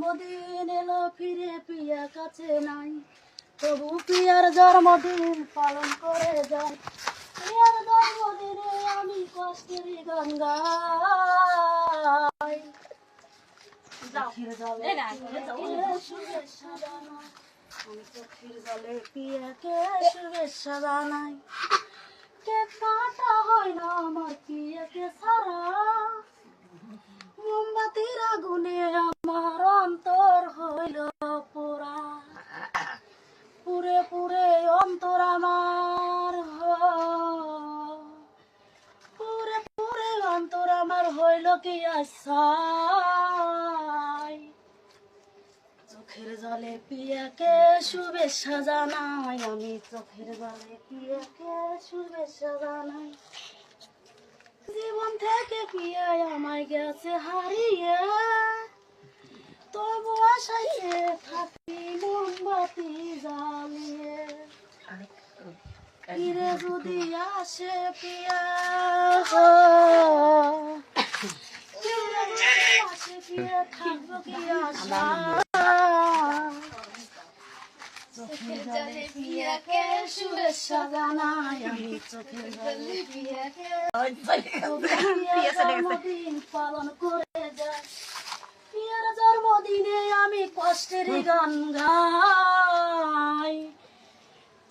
জন্মদিন এলো ফিরে পিয়া কাছে নাই, তবু পিয়ার জন্মদিন পালন করে যাই। পিয়ার জন্মদিনে আমি কষ্টের গান গাই। চোখের জলে শুভেচ্ছা জানাই, আমি চোখের জলে পিয়াকে শুভেচ্ছা জানাই। কেক কাটা হয় না আমার পিয়াকে ছাড়া, মোমবাতির আগুনে আমার অন্তর হইল পোড়া। পুরে পুরে অন্তর আমার, পুরে পুরে অন্তর আমার হইল কি আশায়। চোখের জলে পিয়াকে শুভেচ্ছা জানাই, আমি চোখের জলে পিয়াকে শুভেচ্ছা জানাই। জীবন থেকে পিয়াই আমায় গেছে হারিয়ে, তবু আশাইয়ে থাকি মোমবাতি জ্বালিয়ে। ফিরে যদি আসে পিয়া, ফিরে যদি আসে পিয়া, থাকবো কি আশা। চোখের জলে পিয়াকে শুভেচ্ছা জানাই, আমি চোখের জলে পিয়াকে জন্মদিন পালন করে যাই। পিয়ার জন্মদিনে আমি কষ্টের গান গাই।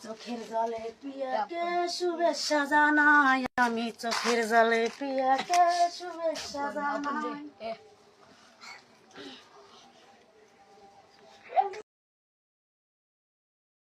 চোখের জলে পিয়াকে শুভেচ্ছা জানাই, আমি চোখের জলে পিয়াকে শুভেচ্ছা জানাই।